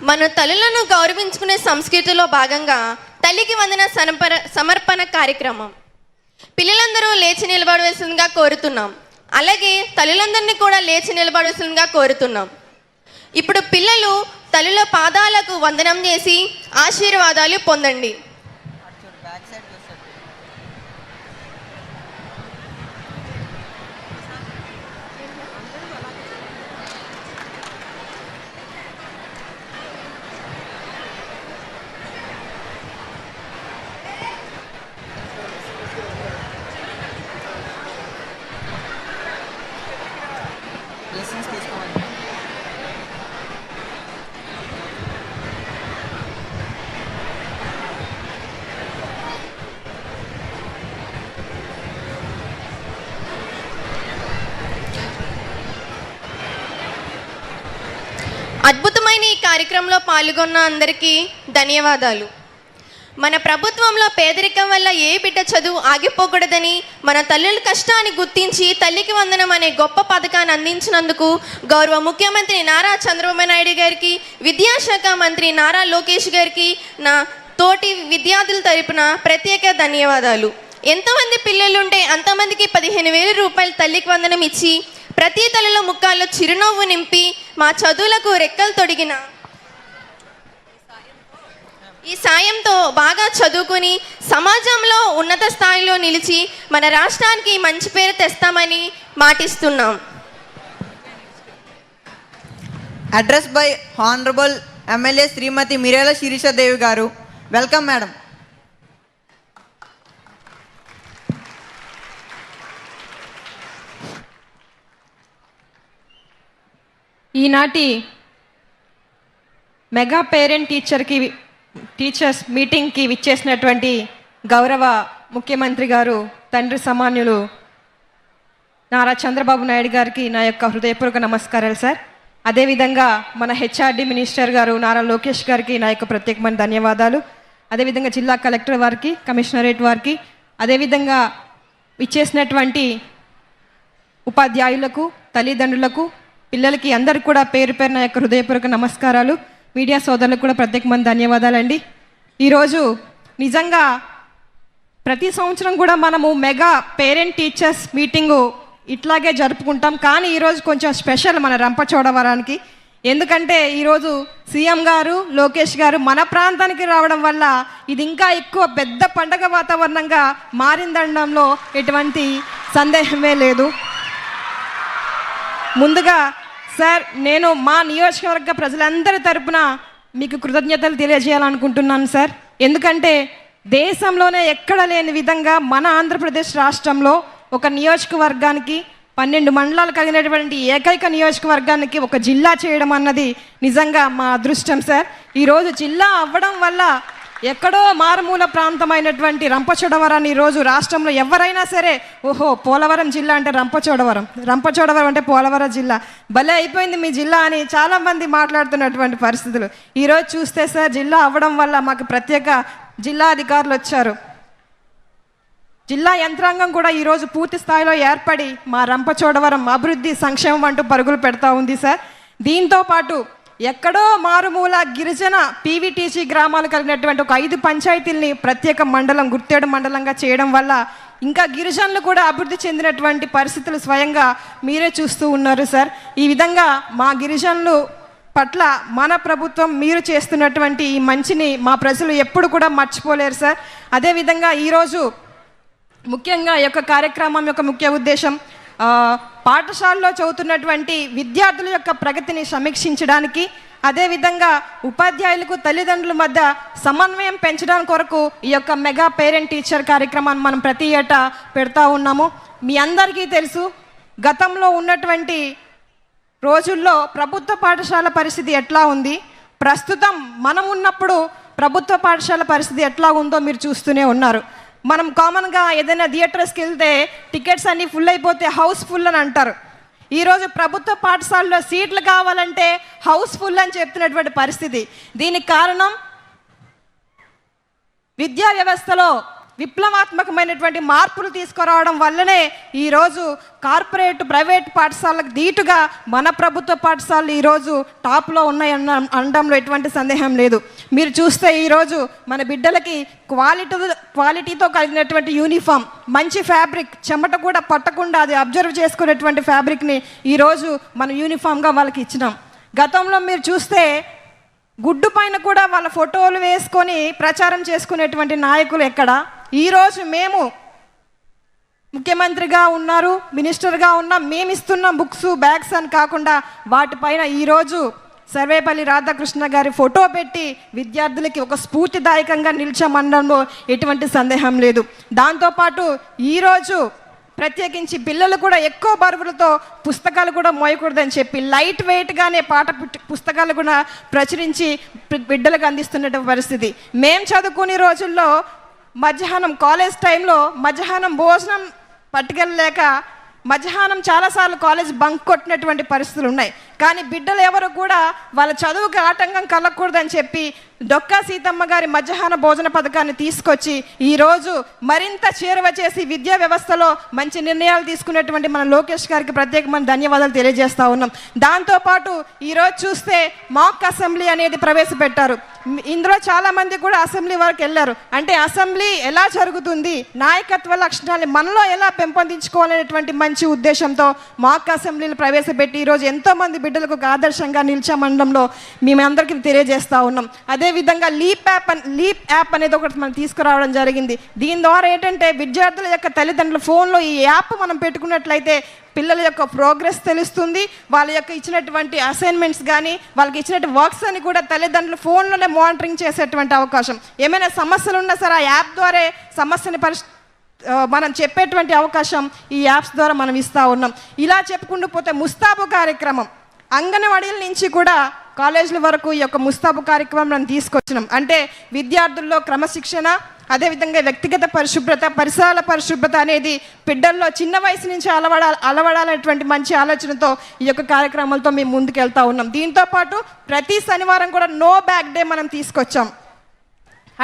మన తల్లులను గౌరవించుకునే సంస్కృతిలో భాగంగా తల్లికి వందన సమర్పణ కార్యక్రమం. పిల్లలందరూ లేచి నిలబడవలసిందిగా కోరుతున్నాం. అలాగే తల్లులందరినీ కూడా లేచి నిలబడవలసిందిగా కోరుతున్నాం. ఇప్పుడు పిల్లలు తల్లుల పాదాలకు వందనం చేసి ఆశీర్వాదాలు పొందండి. అద్భుతమైన ఈ కార్యక్రమంలో పాల్గొన్న అందరికీ ధన్యవాదాలు. మన ప్రభుత్వంలో పేదరికం వల్ల ఏ బిడ్డ చదువు ఆగిపోకూడదని మన తల్లుల కష్టాన్ని గుర్తించి తల్లికి వందనం అనే గొప్ప పథకాన్ని అందించినందుకు గౌరవ ముఖ్యమంత్రి నారా చంద్రబాబు నాయుడు గారికి, విద్యాశాఖ మంత్రి నారా లోకేష్ గారికి నా తోటి విద్యార్థుల తరపున ప్రత్యేక ధన్యవాదాలు. ఎంతమంది పిల్లలుంటే అంతమందికి 15,000 రూపాయలు తల్లికి వందనం ఇచ్చి ప్రతి తల్లుల ముఖాల్లో చిరునవ్వు నింపి మా చదువులకు రెక్కలు తొడిగిన ఈ సాయంతో బాగా చదువుకుని సమాజంలో ఉన్నత స్థాయిలో నిలిచి మన రాష్ట్రానికి మంచి పేరు తెస్తామని మాటిస్తున్నాం. అడ్రస్ బై హానరబుల్ ఎమ్మెల్యే శ్రీమతి మిర్యాల శిరీషాదేవి గారు. Welcome madam. ఈనాటి మెగా పేరెంట్ టీచర్స్ మీటింగ్కి విచ్చేసినటువంటి గౌరవ ముఖ్యమంత్రి గారు, తండ్రి సమాన్యులు నారా చంద్రబాబు నాయుడు గారికి నా యొక్క హృదయపూర్వక నమస్కారాలు సార్. అదేవిధంగా మన హెచ్ఆర్డి మినిస్టర్ గారు నారా లోకేష్ గారికి నా యొక్క ప్రత్యేకమైన ధన్యవాదాలు. అదేవిధంగా జిల్లా కలెక్టర్ వారికి, కమిషనరేట్ వారికి, అదేవిధంగా విచ్చేసినటువంటి ఉపాధ్యాయులకు, తల్లిదండ్రులకు, పిల్లలకి అందరికీ కూడా పేరు పేరు నా యొక్క హృదయపూర్వక నమస్కారాలు. మీడియా సోదరులకు కూడా ప్రత్యేకమైన ధన్యవాదాలండి. ఈరోజు నిజంగా ప్రతి సంవత్సరం కూడా మనము మెగా పేరెంట్ టీచర్స్ మీటింగు ఇట్లాగే జరుపుకుంటాం. కానీ ఈరోజు కొంచెం స్పెషల్ మన రంపచోడవరానికి. ఎందుకంటే ఈరోజు సీఎం గారు, లోకేష్ గారు మన ప్రాంతానికి రావడం వల్ల ఇది ఇంకా ఎక్కువ పెద్ద పండగ వాతావరణంగా మారిందనడంలో ఎటువంటి సందేహమే లేదు. ముందుగా సార్, నేను మా నియోజకవర్గ ప్రజలందరి తరపున మీకు కృతజ్ఞతలు తెలియజేయాలనుకుంటున్నాను సార్. ఎందుకంటే దేశంలోనే ఎక్కడ లేని విధంగా మన ఆంధ్రప్రదేశ్ రాష్ట్రంలో ఒక నియోజకవర్గానికి 12 మండలాలు కలిగినటువంటి ఏకైక నియోజకవర్గానికి ఒక జిల్లా చేయడం అన్నది నిజంగా మా అదృష్టం సార్. ఈరోజు జిల్లా అవ్వడం వల్ల ఎక్కడో మారుమూల ప్రాంతమైనటువంటి రంపచోడవరాన్ని ఈరోజు రాష్ట్రంలో ఎవరైనా సరే, ఓహో పోలవరం జిల్లా అంటే రంపచోడవరం అంటే పోలవరం జిల్లా, భలే అయిపోయింది మీ జిల్లా అని చాలామంది మాట్లాడుతున్నటువంటి పరిస్థితులు. ఈరోజు చూస్తే సార్, జిల్లా అవ్వడం వల్ల మాకు ప్రత్యేక జిల్లా అధికారులు వచ్చారు. జిల్లా యంత్రాంగం కూడా ఈరోజు పూర్తి స్థాయిలో ఏర్పడి మా రంపచోడవరం అభివృద్ధి, సంక్షేమం అంటూ పరుగులు పెడతా ఉంది సార్. దీంతో పాటు ఎక్కడో మారుమూల గిరిజన పీవీటీసీ గ్రామాలు కలిగినటువంటి ఒక 5 పంచాయతీల్ని ప్రత్యేక మండలం, గుర్తేడు మండలంగా చేయడం వల్ల ఇంకా గిరిజనులు కూడా అభివృద్ధి చెందినటువంటి పరిస్థితులు స్వయంగా మీరే చూస్తూ ఉన్నారు సార్. ఈ విధంగా మా గిరిజనులు పట్ల మన ప్రభుత్వం మీరు చేస్తున్నటువంటి ఈ మంచిని మా ప్రజలు ఎప్పుడు కూడా మర్చిపోలేరు సార్. అదేవిధంగా ఈరోజు ముఖ్యంగా ఈ యొక్క కార్యక్రమం యొక్క ముఖ్య ఉద్దేశం పాఠశాలలో చదువుతున్నటువంటి విద్యార్థుల యొక్క ప్రగతిని సమీక్షించడానికి, అదేవిధంగా ఉపాధ్యాయులకు, తల్లిదండ్రుల మధ్య సమన్వయం పెంచడానికి కొరకు ఈ యొక్క మెగా పేరెంట్ టీచర్ కార్యక్రమాన్ని మనం ప్రతి ఏటా పెడతా ఉన్నాము. మీ అందరికీ తెలుసు, గతంలో ఉన్నటువంటి రోజుల్లో ప్రభుత్వ పాఠశాల పరిస్థితి ఎట్లా ఉంది, ప్రస్తుతం మనం ఉన్నప్పుడు ప్రభుత్వ పాఠశాల పరిస్థితి ఎట్లా ఉందో మీరు చూస్తూనే ఉన్నారు. మనం కామన్గా ఏదైనా థియేటర్స్కి వెళ్తే టికెట్స్ అన్నీ ఫుల్ అయిపోతే హౌస్ఫుల్ అని అంటారు. ఈరోజు ప్రభుత్వ పాఠశాలలో సీట్లు కావాలంటే హౌస్ఫుల్ అని చెప్తున్నటువంటి పరిస్థితి. దీనికి కారణం విద్యా వ్యవస్థలో విప్లవాత్మకమైనటువంటి మార్పులు తీసుకురావడం వల్లనే ఈరోజు కార్పొరేట్ ప్రైవేట్ పాఠశాలకు దీటుగా మన ప్రభుత్వ పాఠశాలలు ఈరోజు టాప్లో ఉన్నాయి అనడంలో ఎటువంటి సందేహం లేదు. మీరు చూస్తే ఈరోజు మన బిడ్డలకి క్వాలిటీతో కలిగినటువంటి యూనిఫామ్, మంచి ఫ్యాబ్రిక్, చెమట కూడా పట్టకుండా అది అబ్జర్వ్ చేసుకునేటువంటి ఫ్యాబ్రిక్ని ఈరోజు మనం యూనిఫామ్గా వాళ్ళకి ఇచ్చినాం. గతంలో మీరు చూస్తే గుడ్డు పైన కూడా వాళ్ళ ఫోటోలు వేసుకొని ప్రచారం చేసుకునేటువంటి నాయకులు ఎక్కడ? ఈరోజు మేము ముఖ్యమంత్రిగా ఉన్నారు, మినిస్టర్గా ఉన్నాం, మేము ఇస్తున్నాం బుక్స్, బ్యాగ్స్ అని కాకుండా వాటిపైన ఈరోజు సర్వేపల్లి రాధాకృష్ణ గారి ఫోటో పెట్టి విద్యార్థులకి ఒక స్ఫూర్తిదాయకంగా నిలిచామనడంలో ఎటువంటి సందేహం లేదు. దాంతోపాటు ఈరోజు ప్రత్యేకించి పిల్లలు కూడా ఎక్కువ బరువులతో పుస్తకాలు కూడా మోయకూడదని చెప్పి లైట్ వెయిట్గానే పుస్తకాలు కూడా ప్రచురించి బిడ్డలకు అందిస్తున్న పరిస్థితి. మేము చదువుకునే రోజుల్లో మధ్యాహ్నం కాలేజ్ టైంలో మధ్యాహ్నం భోజనం పట్టుకెళ్ళలేక మధ్యాహ్నం చాలాసార్లు కాలేజ్ బంక్ కొట్టినటువంటి పరిస్థితులు ఉన్నాయి. కానీ బిడ్డలు ఎవరు కూడా వాళ్ళ చదువుకి ఆటంకం కలగకూడదని చెప్పి డొక్కా సీతమ్మ గారి మధ్యాహ్న భోజన పథకాన్ని తీసుకొచ్చి ఈరోజు మరింత చేరువ చేసి విద్యా వ్యవస్థలో మంచి నిర్ణయాలు తీసుకునేటువంటి మన లోకేష్ గారికి ప్రత్యేకమైన ధన్యవాదాలు తెలియజేస్తూ ఉన్నాం. దాంతోపాటు ఈరోజు చూస్తే మాక్ అసెంబ్లీ అనేది ప్రవేశపెట్టారు. ఇందులో చాలామంది కూడా అసెంబ్లీ వరకు వెళ్ళారు. అంటే అసెంబ్లీ ఎలా జరుగుతుంది, నాయకత్వ లక్షణాలు మనలో ఎలా పెంపొందించుకోవాలనేటువంటి మంచి ఉద్దేశంతో మాక్ అసెంబ్లీలు ప్రవేశపెట్టి ఈరోజు ఎంతోమంది బిడ్డలకు ఒక ఆదర్శంగా నిలిచామండంలో మేమందరికీ తెలియజేస్తూ ఉన్నాం. అదేవిధంగా లీప్ యాప్ అనేది ఒకటి మనం తీసుకురావడం జరిగింది. దీని ద్వారా ఏంటంటే విద్యార్థుల యొక్క తల్లిదండ్రుల ఫోన్లో ఈ యాప్ మనం పెట్టుకున్నట్లయితే పిల్లల యొక్క ప్రోగ్రెస్ తెలుస్తుంది. వాళ్ళ యొక్క ఇచ్చినటువంటి అసైన్మెంట్స్ కానీ వాళ్ళకి ఇచ్చినటువంటి వర్క్స్ అని కూడా తల్లిదండ్రులు ఫోన్లోనే మానిటరింగ్ చేసేటువంటి అవకాశం. ఏమైనా సమస్యలు ఉన్నా సరే ఆ యాప్ ద్వారా సమస్యని మనం చెప్పేటువంటి అవకాశం ఈ యాప్స్ ద్వారా మనం ఇస్తూ ఉన్నాం. ఇలా చెప్పుకుంటూ పోతే ముస్తాబు కార్యక్రమం అంగన్వాడీల నుంచి కూడా కాలేజీల వరకు ఈ యొక్క ముస్తాబు కార్యక్రమం మనం తీసుకొచ్చినాం. అంటే విద్యార్థుల్లో క్రమశిక్షణ, అదేవిధంగా వ్యక్తిగత పరిశుభ్రత, పరిసరాల పరిశుభ్రత అనేది బిడ్డల్లో చిన్న వయసు నుంచి అలవడాలనేటువంటి మంచి ఆలోచనతో ఈ యొక్క కార్యక్రమాలతో మేము ముందుకెళ్తా ఉన్నాం. దీంతోపాటు ప్రతి శనివారం కూడా నో బ్యాగ్ డే మనం తీసుకొచ్చాం.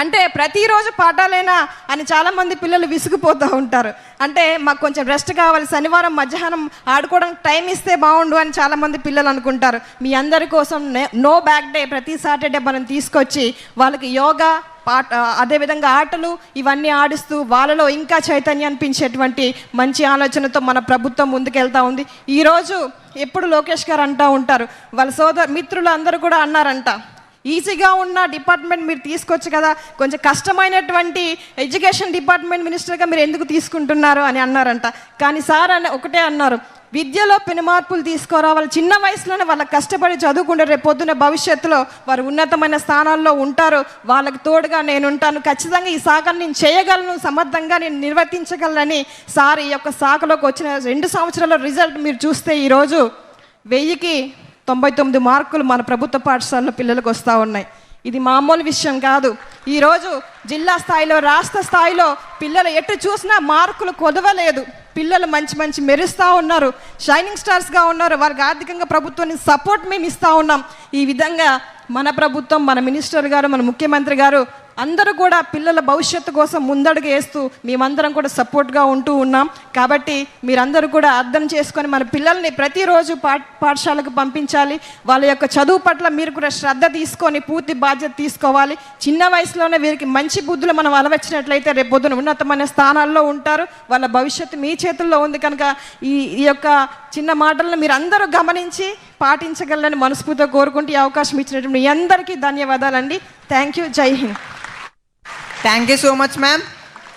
అంటే ప్రతిరోజు పాఠాలేనా అని చాలామంది పిల్లలు విసిగిపోతూ ఉంటారు. అంటే మాకు కొంచెం రెస్ట్ కావాలి, శనివారం మధ్యాహ్నం ఆడుకోవడానికి టైం ఇస్తే బాగుండు అని చాలామంది పిల్లలు అనుకుంటారు. మీ అందరి కోసం నో బ్యాగ్ డే ప్రతి సాటర్డే మనం తీసుకొచ్చి వాళ్ళకి యోగా, అదేవిధంగా ఆటలు ఇవన్నీ ఆడిస్తూ వాళ్ళలో ఇంకా చైతన్యాన్ని పెంచేటువంటి మంచి ఆలోచనతో మన ప్రభుత్వం ముందుకెళ్తా ఉంది. ఈరోజు ఎప్పుడు లోకేష్ గారు అంటూ ఉంటారు, వాళ్ళ మిత్రులు అందరూ కూడా అన్నారంట, ఈజీగా ఉన్న డిపార్ట్మెంట్ మీరు తీసుకోవచ్చు కదా, కొంచెం కష్టమైనటువంటి ఎడ్యుకేషన్ డిపార్ట్మెంట్ మినిస్టర్గా మీరు ఎందుకు తీసుకుంటున్నారు అని అన్నారంట. కానీ సార్ ఒకటే అన్నారు, విద్యలో పెనుమార్పులు తీసుకురావాలి, చిన్న వయసులోనే వాళ్ళకి కష్టపడి చదువుకుంటే రేపు పొద్దున్న భవిష్యత్తులో వారు ఉన్నతమైన స్థానాల్లో ఉంటారు, వాళ్ళకి తోడుగా నేను ఉంటాను, ఖచ్చితంగా ఈ శాఖను నేను చేయగలను, సమర్థంగా నేను నిర్వర్తించగలనని సార్ ఈ యొక్క శాఖలోకి వచ్చిన 2 సంవత్సరాల రిజల్ట్ మీరు చూస్తే ఈరోజు 1000కి 99 మార్కులు మన ప్రభుత్వ పాఠశాలలో పిల్లలకు వస్తూ ఉన్నాయి. ఇది మామూలు విషయం కాదు. ఈరోజు జిల్లా స్థాయిలో, రాష్ట్ర స్థాయిలో పిల్లలు ఎటు చూసినా మార్కులు కొదవలేదు. పిల్లలు మంచి మెరుస్తూ ఉన్నారు, షైనింగ్ స్టార్స్గా ఉన్నారు. వారికి ఆర్థికంగా ప్రభుత్వానికి సపోర్ట్ మేము ఇస్తూ ఉన్నాం. ఈ విధంగా మన ప్రభుత్వం, మన మినిస్టర్ గారు, మన ముఖ్యమంత్రి గారు అందరూ కూడా పిల్లల భవిష్యత్తు కోసం ముందడుగు వేస్తూ మేమందరం కూడా సపోర్ట్గా ఉంటూ ఉన్నాం. కాబట్టి మీరందరూ కూడా అర్థం చేసుకొని మన పిల్లల్ని ప్రతిరోజు పాఠశాలకు పంపించాలి. వాళ్ళ యొక్క చదువు పట్ల మీరు కూడా శ్రద్ధ తీసుకొని పూర్తి బాధ్యత తీసుకోవాలి. చిన్న వయసులోనే వీరికి మంచి బుద్ధులు మనం అలవచ్చినట్లయితే రేపు పొద్దున ఉన్నతమైన స్థానాల్లో ఉంటారు. వాళ్ళ భవిష్యత్తు మీ చేతుల్లో ఉంది కనుక ఈ యొక్క చిన్న మాటలను మీరు అందరూ గమనించి పాటించగలని మనస్ఫూర్తిగా కోరుకుంటూ ఈ అవకాశం ఇచ్చినటువంటి మీ అందరికీ ధన్యవాదాలండి. Thank you. జై Hind. Thank you so much, ma'am.